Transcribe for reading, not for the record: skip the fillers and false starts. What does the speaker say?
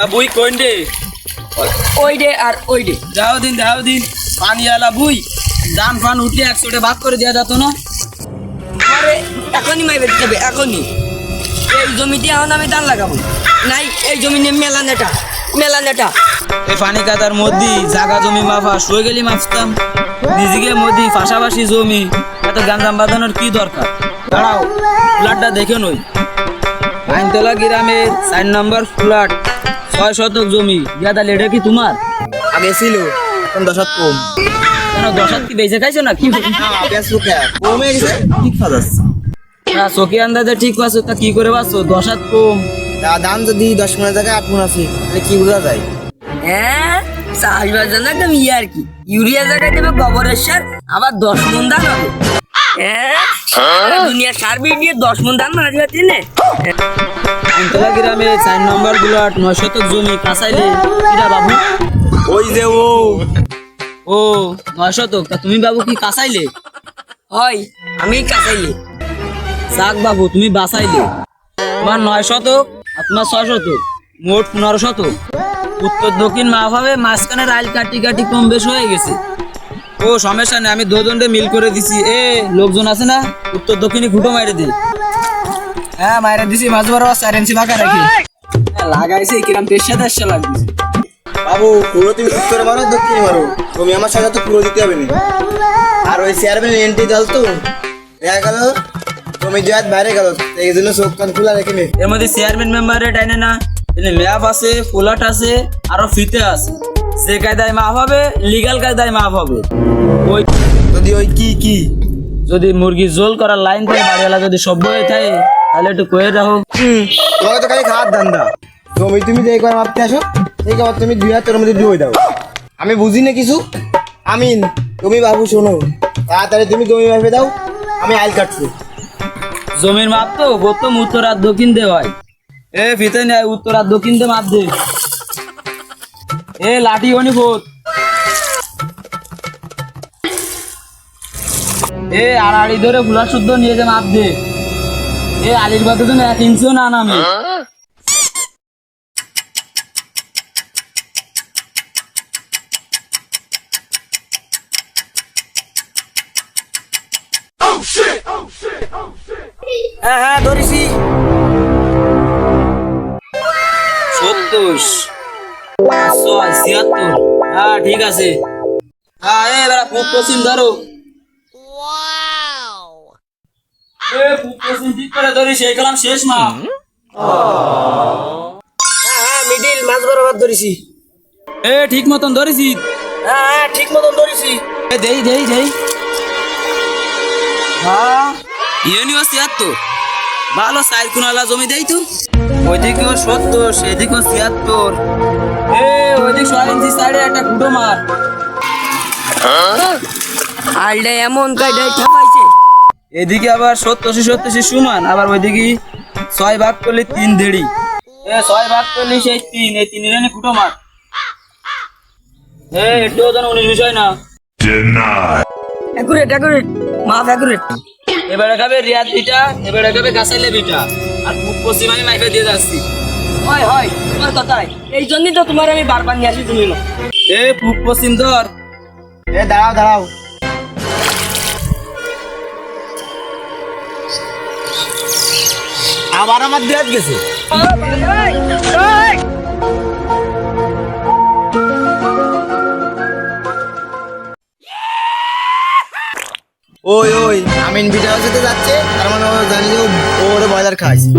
বুই কোন রে? ওই ডে আর ওই ডে। যাও দিন পানি আলা বুই ধান ফান উঠলে 100 ভাগ করে দেওয়া যেত না? আরে এখনই মাইবে যাবে এখনই। এই জমিতে এখন আমি ধান লাগাবো নাই, এই জমি নিয়ে মেলা নেটা। এই পানি কাদার মধ্যে জাগা জমি মাফা শুয়ে গেলি মাফতাম নিজেকে মধ্যে পাশাপাশি জমি এত গাঞ্জাম বাঁধানোর কি দরকার? দাঁড়াও ফ্ল্যাটটা দেখে নই। আইনতলা গ্রামের 4 নম্বর ফ্ল্যাট 6 শতক জমি ইয়াদা লেডে কি তোমার? আগে ছিল এখন 10 কম। কেন 10 কি বেঁচে খাইছো নাকি? কমে গেছে ঠিক ফাজাচ্ছে। না চোখে আন্দাজে ঠিক পাচ্ছ, তা কি করে পাচ্ছ 10 কম? দাম যদি 10 মনের জায়গায় 8 মন আছে তাহলে কি বোঝা যায়? হ্যাঁ চাষবাস জানা একদম আর কি, ইউরিয়া জায়গায় দেবে গোবরের সার, আবার 10 মন ধান হবে। হ্যাঁ সারা দুনিয়া সার দিয়ে 10 মন ধান মারা যাবে তিনে। আইনতলা গ্রামে 4 নম্বর ফ্ল্যাট 9 শতক জমি কাঁচাইলে কিরা বাবু? ওই যে ও 9 শতক, তা তুমি বাবু কি কাঁচাইলে? হয় আমি কাছাইলে। যাক বাবু তুমি বাঁচাইলে। তোমার 9 শতক আর তোমার 6 শতক মোট 15 শতক। উত্তর দক্ষিণ মাপ হবে, মাঝখানে রাইল কাটি কম বেশ হয়ে গেছে। ও সমস্যা নেই, আমি দুজনকে মিল করে দিছি। লোকজন আছে না, উত্তর দক্ষিণে ঘুটো মাইরে দিই। হ্যাঁ মাইরা দিছি, মাছ বড় 4 ইঞ্চি ফাঁকা রাখি লাগাইছে কিরাম দেড়শা লাগছে। বাবু পুরো তুমি উত্তরে মারো দক্ষিণে মারো, তুমি আমার সাথে তো পুরো দিতে হবে না। আর ওই চেয়ারম্যান এন্ট্রি দল তো দেখা গেল তুমি জয়াত বাইরে গেল, এই জন্য চোখ কান খোলা রেখে নে। এর মধ্যে চেয়ারম্যান মেম্বারের ডাইনে না ম্যাপ আছে, ফ্ল্যাট আছে, আরো ফিতে আছে। যে কায়দায় মাপ হবে লিগাল কায়দায় মাপ হবে। ওই যদি ওই কি যদি মুরগি জোল করার লাইন থাকে বাড়িওয়ালা যদি সভ্য হয়ে থাকে তাহলে একটু কয়ে রাখো। তোমাকে তো খালি খাওয়ার ধান্দা। তুমি যে একবার মাপতে আসো এই আবার তুমি 2 হাতের মধ্যে দিয়ে দাও। আমি বুঝি না কিছু। আমিন তুমি বাবু শোনো, তাড়াতাড়ি তুমি জমি মাপে দাও, আমি আইল কাটছি। জমির মাপ তো প্রথম উত্তর আর দক্ষিণ দে হয়। ফিতে নেয় উত্তর আর দক্ষিণ দে মাপ দে। লাঠি হনি বোধ। আড়াআড়ি ধরে ফুলার শুদ্ধ নিয়ে যে মাপ দে। আলির বাদে তো 1 ইঞ্চিও না নামে। হ্যাঁ ধরেছি। 37 76 হ্যাঁ ঠিক আছে। এবার খুব পশ্চিম ধরো। খুব পশ্চিম ঠিক করে ধরিস, এই কালাম শেষ মাপ। হ্যাঁ মিডিল মাছ বরাবর ধরেছি। ঠিক মতন ধরেছি। হ্যাঁ ঠিক মতন ধরেছি। দেই ইউনিভার্সিটি ভালো 4 কোনালা জমি দেই তো। ওইদিকে 70 সেদিকে 76। ওইদিকে 6 ইঞ্চি সাইডে একটা কুটো মার। আলডা এমন কায়দায় ঠাপাইছে। এদিকে আবার 70 সমান, আবার ওইদিকে 6 ভাগ করলে 3 দেড়ি। 6 ভাগ করলে সেই 3, এই 3 এর কুটো মার। এটাও যেন 19 বিষয় না। একুরেট মাফ একুরেট। এবারে খাবে রিয়াদ বিটা, এবারে খাবে গাছাইলে বিটা, আর খুব পশ্চিম আমি মাইফে দিয়ে যাচ্ছি। হয় তোমার কথাই, এই জন্যই তো তোমার আমি বারবার নিয়ে আসি তুমি না। পূব পশ্চিম ধর। দাঁড়াও আবার আমার দেয়াত গেছে। ওই আমিন ভিডিও যেতে যাচ্ছে, তার মানে ও জানি যে ও ওরে বাজার খাইছে।